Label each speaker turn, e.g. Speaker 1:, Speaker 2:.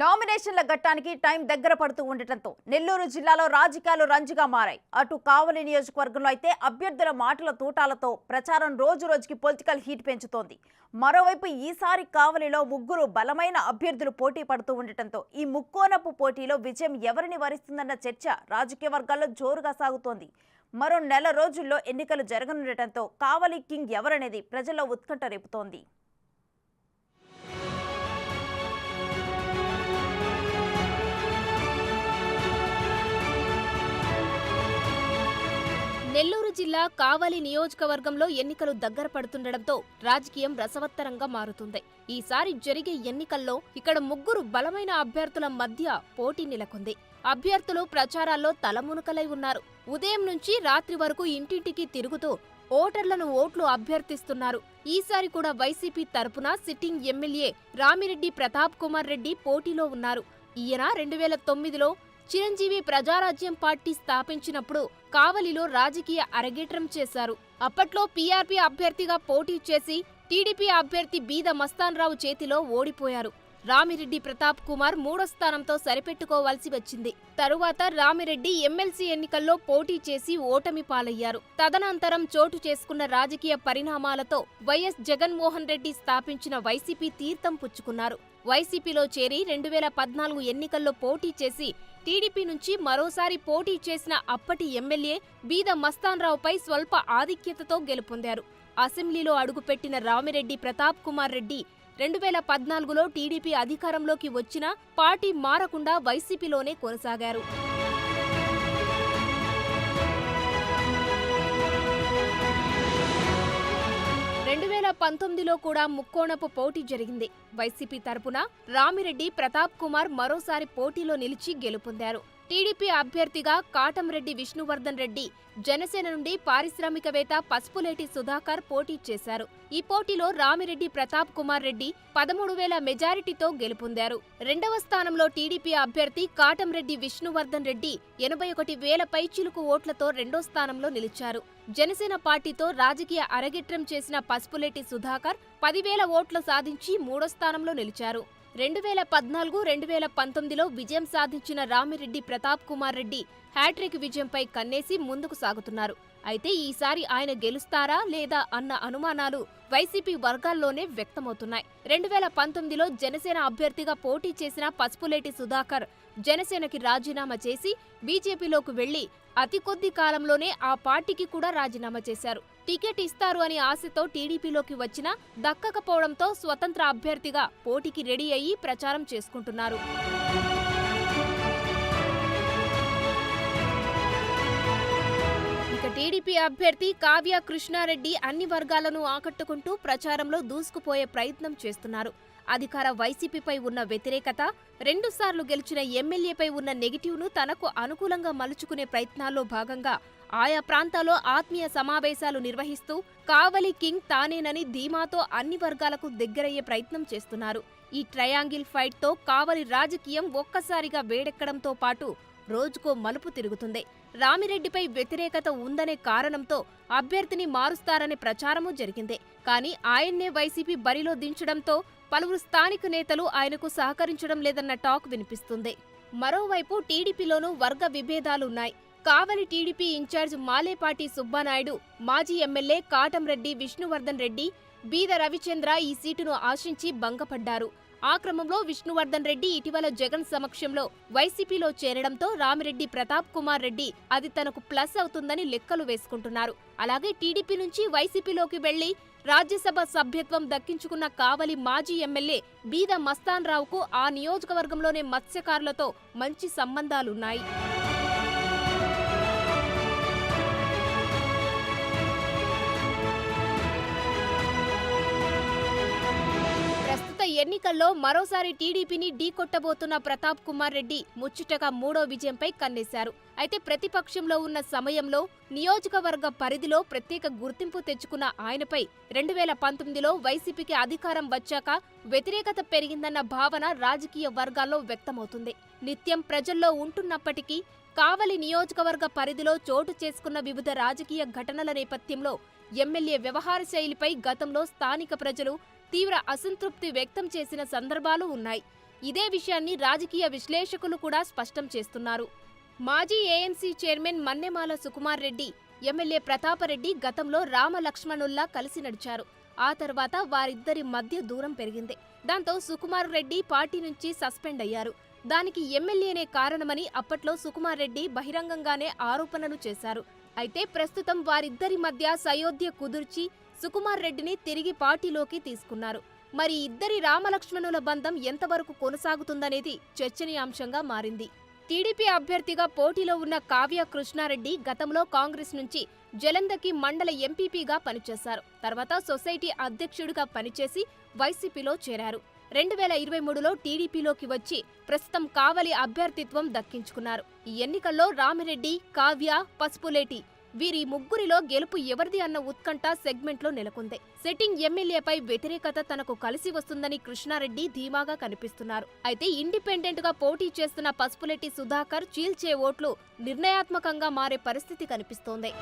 Speaker 1: నామినేషన్ల ఘట్టానికి టైం దగ్గర పడుతూ ఉండటంతో నెల్లూరు జిల్లాలో రాజకీయాలు రంజుగా మారాయి. అటు కావలి నియోజకవర్గంలో అయితే అభ్యర్థుల మాటల తూటాలతో ప్రచారం రోజు రోజుకి పొలిటికల్ హీట్ పెంచుతోంది. మరోవైపు ఈసారి కావలిలో ముగ్గురు బలమైన అభ్యర్థులు పోటీ పడుతూ ఉండటంతో ఈ ముక్కోనపు పోటీలో విజయం ఎవరిని వరిస్తుందన్న చర్చ రాజకీయ వర్గాల్లో జోరుగా సాగుతోంది. మరో నెల రోజుల్లో ఎన్నికలు జరగనుండటంతో కావలి కింగ్ ఎవరనేది ప్రజల్లో ఉత్కంఠ రేపుతోంది.
Speaker 2: నెల్లూరు జిల్లా కావలి నియోజకవర్గంలో ఎన్నికలు దగ్గర పడుతుండటంతో రాజకీయం రసవత్తరంగా మారుతుంది. ఈసారి జరిగే ఎన్నికల్లో ఇక్కడ ముగ్గురు బలమైన అభ్యర్థుల మధ్య పోటీ నెలకొంది. అభ్యర్థులు ప్రచారాల్లో తలమునకలై ఉన్నారు. ఉదయం నుంచి రాత్రి వరకు ఇంటింటికి తిరుగుతూ ఓటర్లను ఓట్లు అభ్యర్థిస్తున్నారు. ఈసారి కూడా వైసీపీ తరపున సిట్టింగ్ ఎమ్మెల్యే రామిరెడ్డి ప్రతాప్ కుమార్ రెడ్డి పోటీలో ఉన్నారు. ఈయన 2009లో చిరంజీవి ప్రజారాజ్యం పార్టీ స్థాపించినప్పుడు కావలిలో రాజకీయ అరగేట్రం చేశారు. అప్పట్లో పీఆర్పీ అభ్యర్థిగా పోటీ చేసి టీడీపీ అభ్యర్థి బీద మస్తాన్రావు చేతిలో ఓడిపోయారు. రామిరెడ్డి ప్రతాప్ కుమార్ 3వ స్థానంతో సరిపెట్టుకోవాల్సి వచ్చింది. తరువాత రామిరెడ్డి ఎమ్మెల్సీ ఎన్నికల్లో పోటీ చేసి ఓటమి పాలయ్యారు. తదనంతరం చోటు చేసుకున్న రాజకీయ పరిణామాలతో వైఎస్ జగన్మోహన్ రెడ్డి స్థాపించిన వైసీపీ తీర్థం పుచ్చుకున్నారు. వైసీపీలో చేరి 2014 ఎన్నికల్లో పోటీ చేసి టీడీపీ నుంచి మరోసారి పోటీ చేసిన అప్పటి ఎమ్మెల్యే బీద మస్తాన్రావుపై స్వల్ప ఆధిక్యతతో గెలుపొందారు. అసెంబ్లీలో అడుగుపెట్టిన రామిరెడ్డి ప్రతాప్ కుమార్ రెడ్డి 2014లో టీడీపీ అధికారంలోకి వచ్చినా పార్టీ మారకుండా వైసీపీలోనే కొనసాగారు. 2019లో కూడా ముక్కోణపు పోటీ జరిగింది. వైసీపీ తరపున రామిరెడ్డి ప్రతాప్ కుమార్ మరోసారి పోటీలో నిలిచి గెలుపొందారు. టీడీపీ అభ్యర్థిగా కాటంరెడ్డి విష్ణువర్ధన్ రెడ్డి, జనసేన నుండి పారిశ్రామికవేత్త పసుపులేటి సుధాకర్ పోటీ చేశారు. ఈ పోటీలో రామిరెడ్డి ప్రతాప్ కుమార్ రెడ్డి 13,000 మెజారిటీతో గెలుపొందారు. 2వ స్థానంలో టీడీపీ అభ్యర్థి కాటంరెడ్డి విష్ణువర్ధన్ రెడ్డి 81,000 పైచిలుకు ఓట్లతో 2వ స్థానంలో నిలిచారు. జనసేన పార్టీతో రాజకీయ అరగేట్రం చేసిన పసుపులేటి సుధాకర్ 10,000 ఓట్లు సాధించి 3వ స్థానంలో నిలిచారు. 2014, 2019లో విజయం సాధించిన రామిరెడ్డి ప్రతాప్ కుమార్ రెడ్డి హ్యాట్రిక్ విజయంపై కన్నేసి ముందుకు సాగుతున్నారు. అయితే ఈసారి ఆయన గెలుస్తారా లేదా అన్న అనుమానాలు వైసీపీ వర్గాల్లోనే వ్యక్తమవుతున్నాయి. 2019లో జనసేన అభ్యర్థిగా పోటీ చేసిన పసుపులేటి సుధాకర్ జనసేనకి రాజీనామా చేసి బీజేపీలోకి వెళ్లి అతి కొద్ది కాలంలోనే ఆ పార్టీకి కూడా రాజీనామా చేశారు. టికెట్ ఇస్తారు అని ఆశతో టీడీపీలోకి వచ్చినా దక్కకపోవడంతో స్వతంత్ర అభ్యర్థిగా పోటీకి రెడీ అయ్యి ప్రచారం చేసుకుంటున్నారు. ఇక టీడీపీ అభ్యర్థి కావ్య కృష్ణారెడ్డి అన్ని వర్గాలను ఆకట్టుకుంటూ ప్రచారంలో దూసుకుపోయే ప్రయత్నం చేస్తున్నారు. అధికార వైసీపీపై ఉన్న వ్యతిరేకత, 2 సార్లు గెలిచిన ఎమ్మెల్యేపై ఉన్న నెగిటివ్ను తనకు అనుకూలంగా మలుచుకునే ప్రయత్నాల్లో భాగంగా ఆయా ప్రాంతాల్లో ఆత్మీయ సమావేశాలు నిర్వహిస్తూ కావలి కింగ్ తానేనని ధీమాతో అన్ని వర్గాలకు దగ్గరయ్యే ప్రయత్నం చేస్తున్నారు. ఈ ట్రయాంగిల్ ఫైట్తో కావలి రాజకీయం ఒక్కసారిగా వేడెక్కడంతో పాటు రోజుకో మలుపు తిరుగుతుంది. రామిరెడ్డిపై వ్యతిరేకత ఉందనే కారణంతో అభ్యర్థిని మారుస్తారనే ప్రచారమూ జరిగింది. కానీ ఆయన్నే వైసీపీ బరిలో దించడంతో పలువురు స్థానిక నేతలు ఆయనకు సహకరించడం లేదన్న టాక్ వినిపిస్తుంది. మరోవైపు టీడీపీలోనూ వర్గ విభేదాలున్నాయి. కావలి టీడీపీ ఇన్ఛార్జ్ మాలేపాటి సుబ్బానాయుడు, మాజీ ఎమ్మెల్యే కాటంరెడ్డి విష్ణువర్ధన్ రెడ్డి, బీద రవిచంద్ర ఈ సీటును ఆశించి భంగపడ్డారు. ఆ క్రమంలో విష్ణువర్ధన్ రెడ్డి ఇటీవల జగన్ సమక్షంలో వైసీపీలో చేరడంతో రామిరెడ్డి ప్రతాప్ కుమార్ రెడ్డి అది తనకు ప్లస్ అవుతుందని లెక్కలు వేసుకుంటున్నారు. అలాగే టీడీపీ నుంచి వైసీపీలోకి వెళ్లి రాజ్యసభ సభ్యత్వం దక్కించుకున్న కావలి మాజీ ఎమ్మెల్యే బీద మస్తాన్రావుకు ఆ నియోజకవర్గంలోనే మత్స్యకారులతో మంచి సంబంధాలున్నాయి. ఎన్నికల్లో మరోసారి టీడీపీని ఢీకొట్టబోతున్న ప్రతాప్ కుమార్ రెడ్డి ముచ్చటగా 3వ విజయంపై కన్నేశారు. అయితే ప్రతిపక్షంలో ఉన్న సమయంలో నియోజకవర్గ పరిధిలో ప్రత్యేక గుర్తింపు తెచ్చుకున్న ఆయనపై 2019లో వైసీపీకి అధికారం వచ్చాక వ్యతిరేకత పెరిగిందన్న భావన రాజకీయ వర్గాల్లో వ్యక్తమవుతుంది. నిత్యం ప్రజల్లో ఉంటున్నప్పటికీ కావలి నియోజకవర్గ పరిధిలో చోటు చేసుకున్న వివిధ రాజకీయ ఘటనల నేపథ్యంలో ఎమ్మెల్యే వ్యవహార శైలిపై గతంలో స్థానిక ప్రజలు తీవ్ర అసంతృప్తి వ్యక్తం చేసిన సందర్భాలు ఉన్నాయి. ఇదే విషయాన్ని రాజకీయ విశ్లేషకులు కూడా స్పష్టం చేస్తున్నారు. మాజీ AMC chairman Mannemala Sukumar Reddy, MLA Pratapreddy గతంలో రామలక్ష్మణుల్లా కలిసి నడిచారు. ఆ తర్వాత వారిద్దరి మధ్య దూరం పెరిగింది. దాంతో సుకుమార్ రెడ్డి పార్టీ నుంచి సస్పెండ్ అయ్యారు. దానికి ఎమ్మెల్యేనే కారణమని అప్పట్లో సుకుమార్ రెడ్డి బహిరంగంగానే ఆరోపణలు చేశారు. అయితే ప్రస్తుతం వారిద్దరి మధ్య సయోధ్య కుదుర్చి సుకుమార్ రెడ్డిని తిరిగి పార్టీలోకి తీసుకున్నారు. మరి ఇద్దరి రామలక్ష్మణుల బంధం ఎంతవరకు కొనసాగుతుందనేది చర్చనీయాంశంగా మారింది. టీడీపీ అభ్యర్థిగా పోటీలో ఉన్న కావ్య కృష్ణారెడ్డి గతంలో కాంగ్రెస్ నుంచి జలంధకి మండల ఎంపీపీగా పనిచేశారు. తర్వాత సొసైటీ అధ్యక్షుడిగా పనిచేసి వైసీపీలో చేరారు. 2023లో టీడీపీలోకి వచ్చి ప్రస్తుతం కావలి అభ్యర్థిత్వం దక్కించుకున్నారు. ఈ ఎన్నికల్లో రామిరెడ్డి, కావ్య, పసుపులేటి వీరి ముగ్గురిలో గెలుపు ఎవరిది అన్న ఉత్కంఠ సెగ్మెంట్లో నెలకొంది. సిట్టింగ్ ఎమ్మెల్యేపై వ్యతిరేకత తనకు కలిసి వస్తుందని కృష్ణారెడ్డి ధీమాగా కనిపిస్తున్నారు. అయితే ఇండిపెండెంట్ గా పోటీ చేస్తున్న పసుపులేటి సుధాకర్ చీల్చే ఓట్లు నిర్ణయాత్మకంగా మారే పరిస్థితి కనిపిస్తోంది.